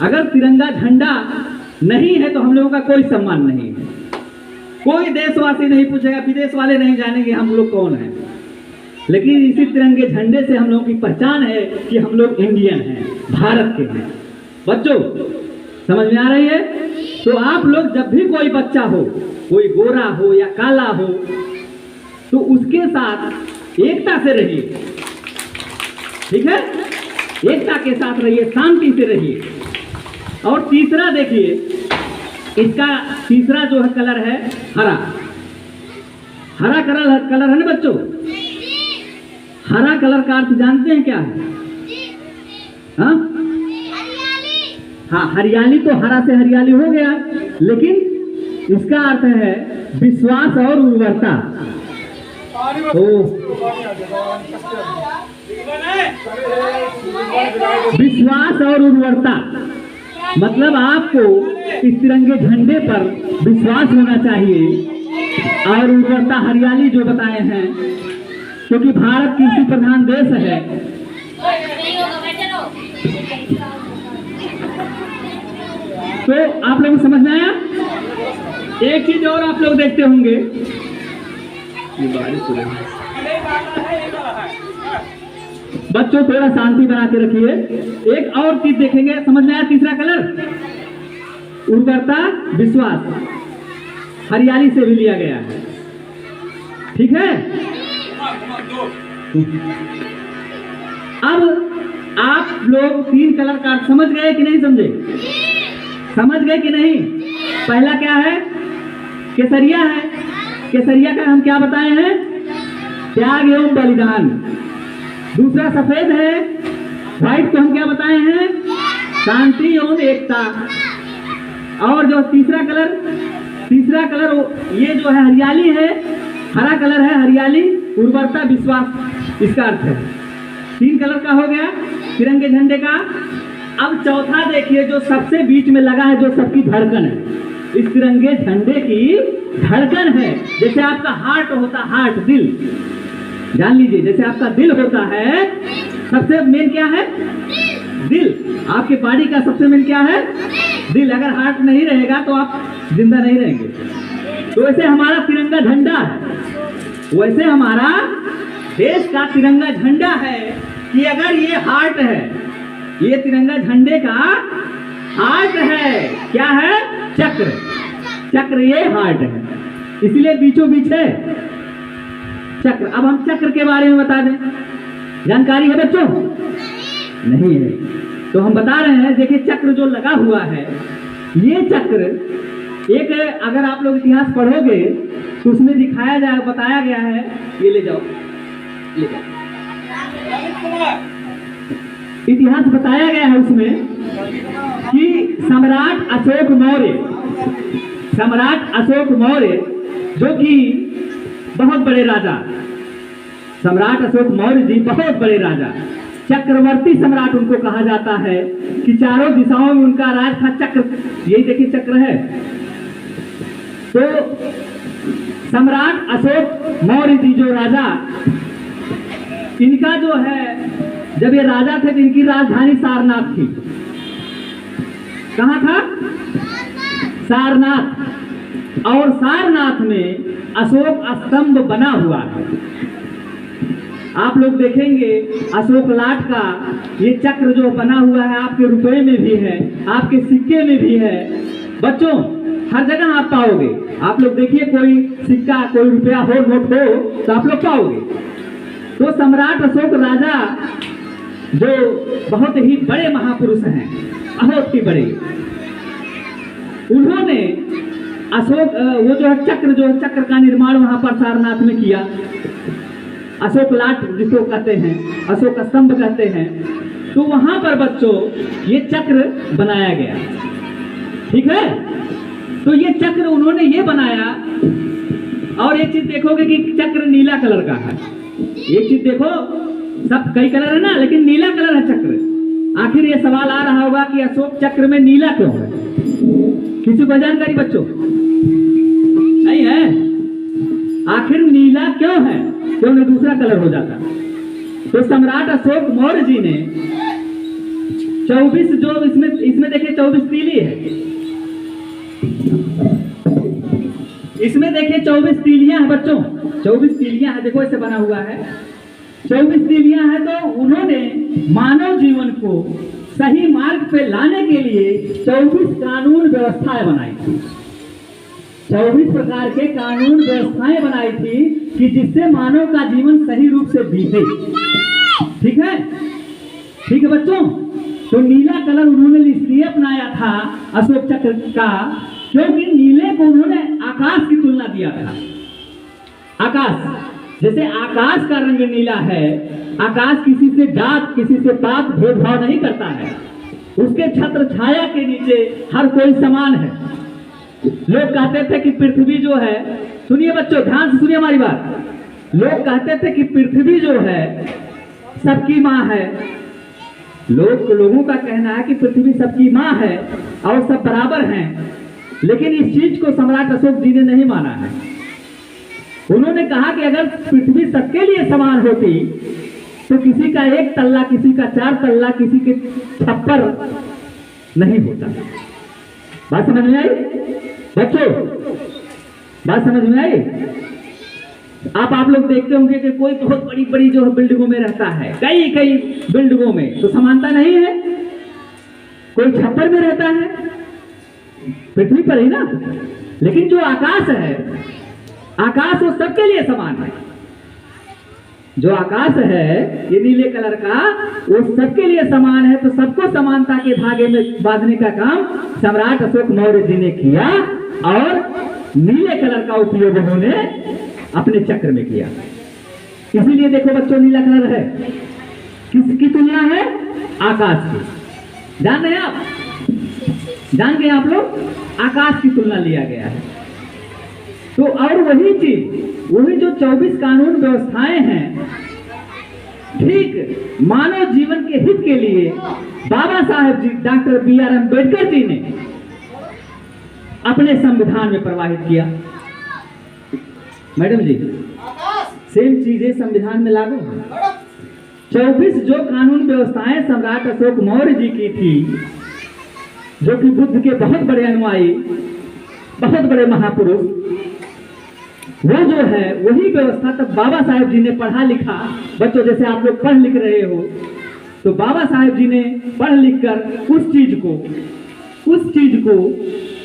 अगर तिरंगा झंडा नहीं है तो हम लोगों का कोई सम्मान नहीं है। कोई देशवासी नहीं पूछेगा, विदेश वाले नहीं जानेंगे हम लोग कौन हैं। लेकिन इसी तिरंगे झंडे से हम लोगों की पहचान है कि हम लोग इंडियन हैं, भारत के हैं। बच्चों समझ में आ रही है? तो आप लोग जब भी कोई बच्चा हो, कोई गोरा हो या काला हो, तो उसके साथ एकता से रहिए, ठीक है? एकता के साथ रहिए, शांति से रहिए। और तीसरा देखिए, इसका तीसरा जो है कलर है हरा। हरा कलर है ना बच्चों? हरा कलर का अर्थ जानते हैं क्या है? हाँ, हरियाली तो हरा से हरियाली हो गया, लेकिन इसका अर्थ है विश्वास और उर्वरता। विश्वास और उर्वरता मतलब आपको इस तिरंगे झंडे पर विश्वास होना चाहिए और उर्वरता हरियाली जो बताए हैं, क्योंकि भारत कृषि प्रधान देश है। तो आप लोगों को समझ में आया? एक चीज और आप लोग देखते होंगे, बच्चों थोड़ा शांति बना के रखिए। एक और चीज देखेंगे, समझ में आया? तीसरा कलर उर्वरता, विश्वास, हरियाली से भी लिया गया है, ठीक है? अब आप लोग तीन कलर का समझ गए कि नहीं समझे? समझ गए कि नहीं? पहला क्या है? केसरिया है। केसरिया का हम क्या बताए हैं? त्याग एवं बलिदान। दूसरा सफेद है, व्हाइट को हम क्या बताए हैं? शांति एवं एकता। और जो तीसरा कलर ये जो है हरियाली है, हरा कलर है हरियाली, उर्वरता, विश्वास, इसका अर्थ है। तीन कलर का हो गया तिरंगे झंडे का। अब चौथा देखिए, जो सबसे बीच में लगा है, जो सबकी धड़कन है, इस तिरंगे झंडे की धड़कन है। जैसे आपका हार्ट होता, हार्ट, दिल, जान लीजिए, जैसे आपका दिल होता है, सबसे मेन क्या है? दिल। आपके बॉडी का सबसे मेन क्या है? दिल। अगर हार्ट नहीं रहेगा तो आप जिंदा नहीं रहेंगे। तो वैसे हमारा तिरंगा झंडा है, वैसे हमारा देश का तिरंगा झंडा है कि अगर ये हार्ट है, ये तिरंगा झंडे का हार्ट है, क्या है? चक्र। चक्र ये हार्ट है, इसलिए बीचों बीच है चक्र। अब हम चक्र के बारे में बता दें, जानकारी है बच्चों? नहीं है तो हम बता रहे हैं। देखिए चक्र जो लगा हुआ है, ये चक्र एक, अगर आप लोग इतिहास पढ़ोगे तो उसमें दिखाया जाए, बताया गया है, ये ले जाओ, ले जाओ, इतिहास बताया गया है उसमें कि सम्राट अशोक मौर्य जो कि बहुत बड़े राजा, सम्राट अशोक मौर्य जी बहुत बड़े राजा, चक्रवर्ती सम्राट उनको कहा जाता है कि चारों दिशाओं में उनका राज था। चक्र, यही देखिए चक्र है। तो सम्राट अशोक मौर्य जी जो राजा, इनका जो है, जब ये राजा थे तो इनकी राजधानी सारनाथ थी। कहाँ था? सारनाथ। और सारनाथ में अशोक स्तंभ बना हुआ है। आप लोग देखेंगे अशोक लाट का ये चक्र जो बना हुआ है, आपके रुपए में भी है, आपके सिक्के में भी है। बच्चों हर जगह आप पाओगे। आप लोग देखिए कोई सिक्का, कोई रुपया हो, नोट हो, तो आप लोग पाओगे। तो सम्राट अशोक राजा जो बहुत ही बड़े महापुरुष हैं, बहुत ही बड़े, उन्होंने अशोक वो जो है चक्र का निर्माण वहां पर सारनाथ में किया। अशोक लाट जिसको कहते हैं, अशोक स्तंभ कहते हैं। तो वहां पर बच्चों ये चक्र बनाया गया, ठीक है? तो ये चक्र उन्होंने ये बनाया। और एक चीज देखोगे कि चक्र नीला कलर का है। एक चीज देखो, सब कई कलर है ना, लेकिन नीला कलर है चक्र। आखिर ये सवाल आ रहा होगा कि अशोक चक्र में नीला क्यों है? किसी को जानकारी बच्चों नहीं है? आखिर नीला क्यों है? क्यों नहीं दूसरा कलर हो जाता? तो सम्राट अशोक मौर्य जी ने 24 जो इसमें देखिए देखिए 24 तीली है, इसमें देखिए 24 तीलियां हैं बच्चों, 24 तीलियां हैं, देखो ऐसे बना हुआ है 24 तीलियां हैं। तो उन्होंने मानव जीवन को सही मार्ग पे लाने के लिए 24 कानून व्यवस्थाएं बनाई थी, 24 प्रकार के कानून व्यवस्थाएं बनाई थी कि जिससे मानव का जीवन सही रूप से बीते। ठीक है, ठीक है बच्चों। तो नीला कलर उन्होंने इसलिए अपनाया था अशोक चक्र का, क्योंकि नीले को उन्होंने आकाश की तुलना दिया था। आकाश, जैसे आकाश का रंग नीला है, आकाश किसी से जात किसी से पात भेदभाव नहीं करता है, उसके छत्र छाया के नीचे हर कोई समान है। लोग कहते थे कि पृथ्वी जो है, सुनिए बच्चों ध्यान से सुनिए हमारी बात, लोग कहते थे कि पृथ्वी जो है सबकी माँ है। लोगों का कहना है कि पृथ्वी सबकी माँ है और सब बराबर हैं, लेकिन इस चीज को सम्राट अशोक जी ने नहीं माना है। उन्होंने कहा कि अगर पृथ्वी सबके लिए समान होती तो किसी का 1 तल्ला, किसी का 4 तल्ला, किसी के छप्पर नहीं होता। बात समझ में आई बच्चों? बात समझ में आई? आप लोग देखते होंगे कि कोई बहुत बड़ी बड़ी जो बिल्डिंगों में रहता है, कई कई बिल्डिंगों में, तो समानता नहीं है। कोई छप्पर में रहता है, पृथ्वी पर ही ना, लेकिन जो आकाश है, आकाश वो सबके लिए समान है। जो आकाश है ये नीले कलर का, वो सबके लिए समान है। तो सबको समानता के धागे में बांधने का काम सम्राट अशोक मौर्य जी ने किया और नीले कलर का उपयोग उन्होंने अपने चक्र में किया। इसीलिए देखो बच्चों नीला कलर है, किसकी तुलना है? आकाश की। जान रहे हैं आप? जान गए आप लोग? आकाश की तुलना लिया गया है। तो और वही चीज, वही जो 24 कानून व्यवस्थाएं हैं, ठीक मानव जीवन के हित के लिए बाबा साहेब जी, डॉक्टर BR अम्बेडकर जी ने अपने संविधान में प्रवाहित किया। मैडम जी, सेम चीजें संविधान में लागू है। 24 जो कानून व्यवस्थाएं सम्राट अशोक मौर्य जी की थी, जो कि बुद्ध के बहुत बड़े अनुयायी, बहुत बड़े महापुरुष, वो जो है वही व्यवस्था तब बाबा साहेब जी ने पढ़ा लिखा। बच्चों जैसे आप लोग पढ़ लिख रहे हो, तो बाबा साहेब जी ने पढ़ लिख कर उस चीज को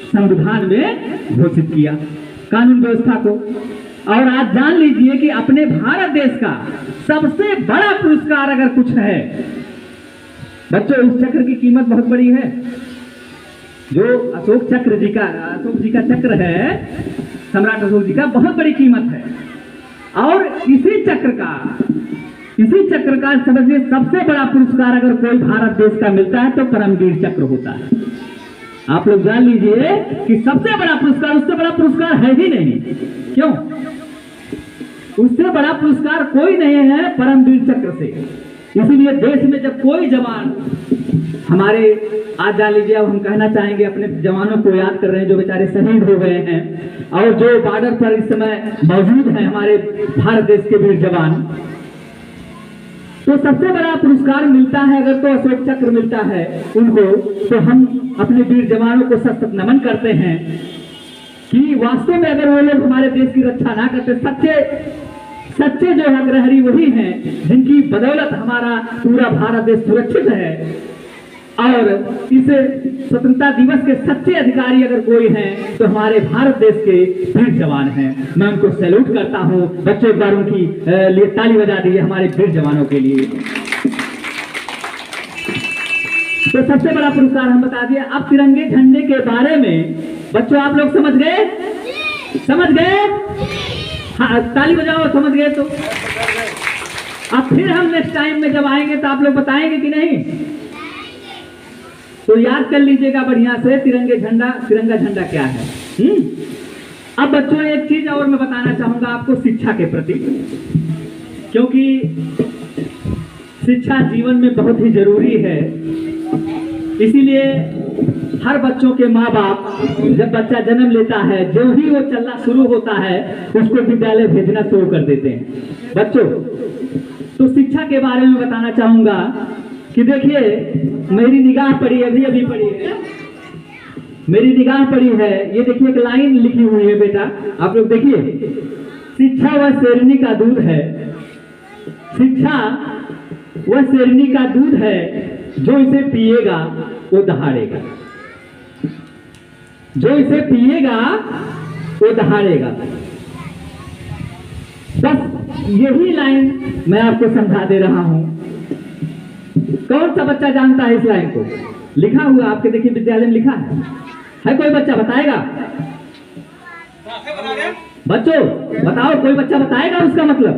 संविधान में घोषित किया, कानून व्यवस्था को। और आज जान लीजिए कि अपने भारत देश का सबसे बड़ा पुरस्कार अगर कुछ है बच्चों, इस चक्र की कीमत बहुत बड़ी है। जो अशोक जी का चक्र है, सम्राट अशोक जी का, बहुत बड़ी कीमत है। और इसी चक्र का समझिए सबसे बड़ा पुरस्कार अगर कोई भारत देश का मिलता है तो परमवीर चक्र होता है। आप लोग जान लीजिए कि सबसे बड़ा पुरस्कार, उससे बड़ा पुरस्कार है ही नहीं। क्यों? उससे बड़ा पुरस्कार कोई नहीं है परमवीर चक्र से। इसीलिए देश में जब कोई जवान हमारे, आज जान लीजिए, अब हम कहना चाहेंगे अपने जवानों को याद कर रहे हैं जो बेचारे शहीद हो गए हैं और जो बॉर्डर पर इस समय मौजूद हैं, हमारे भारत देश के वीर जवान। तो सबसे बड़ा पुरस्कार मिलता है अगर तो अशोक चक्र मिलता है उनको, तो हम अपने वीर जवानों को सशक्त नमन करते हैं कि वास्तव में अगर वो लोग हमारे देश की रक्षा ना करते, सच्चे जो अग्रहरी वही हैं जिनकी बदौलत हमारा पूरा भारत देश सुरक्षित है। और इस स्वतंत्रता दिवस के सच्चे अधिकारी अगर कोई हैं तो हमारे भारत देश के वीर जवान हैं। मैं उनको सैल्यूट करता हूं। बच्चों एक बार उनकी लिए ताली बजा दीजिए हमारे वीर जवानों के लिए। तो सबसे बड़ा पुरस्कार हम बता दिए। अब तिरंगे झंडे के बारे में बच्चों आप लोग समझ गए? समझ गए? हाँ, ताली बजाओ समझ गए तो। अब फिर हम नेक्स्ट टाइम में जब आएंगे तो आप लोग बताएंगे कि नहीं? तो याद कर लीजिएगा बढ़िया से तिरंगा झंडा क्या है। अब बच्चों एक चीज और मैं बताना चाहूंगा आपको शिक्षा के प्रति, क्योंकि शिक्षा जीवन में बहुत ही जरूरी है। इसीलिए हर बच्चों के माँ बाप जब बच्चा जन्म लेता है, जो ही वो चलना शुरू होता है उसको विद्यालय भेजना शुरू कर देते हैं। बच्चों तो शिक्षा के बारे में बताना चाहूंगा कि देखिए, मेरी निगाह पड़ी अभी पड़ी है मेरी निगाह पड़ी है, ये देखिए एक लाइन लिखी हुई है बेटा, आप लोग देखिए, शिक्षा वह शेरनी का दूध है, शिक्षा वह शेरनी का दूध है, जो इसे पिएगा वो दहाड़ेगा, जो इसे पिएगा वो दहाड़ेगा। बस यही लाइन मैं आपको समझा दे रहा हूं। कौन सा बच्चा जानता है इस लाइन को? लिखा हुआ आपके देखिए विद्यालय में लिखा है कोई बच्चा बताएगा? बच्चों बताओ, कोई बच्चा बताएगा उसका मतलब?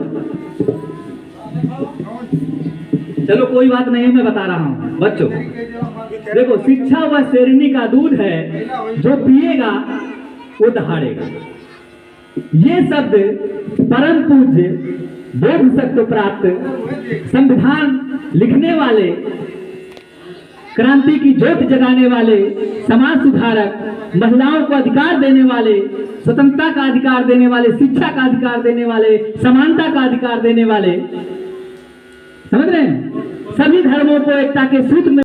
चलो कोई बात नहीं, मैं बता रहा हूं बच्चों। देखो, शिक्षा वह शेरनी का दूध है, जो पिएगा वो दहाड़ेगा। ये शब्द परम पूज्य बोध शक्ति प्राप्त संविधान लिखने वाले, क्रांति की ज्योत जगाने वाले, समाज सुधारक, महिलाओं को अधिकार देने वाले, स्वतंत्रता का अधिकार देने वाले, शिक्षा का अधिकार देने वाले, समानता का अधिकार देने वाले, समझ रहे हैं? सभी धर्मों को एकता के सूत्र में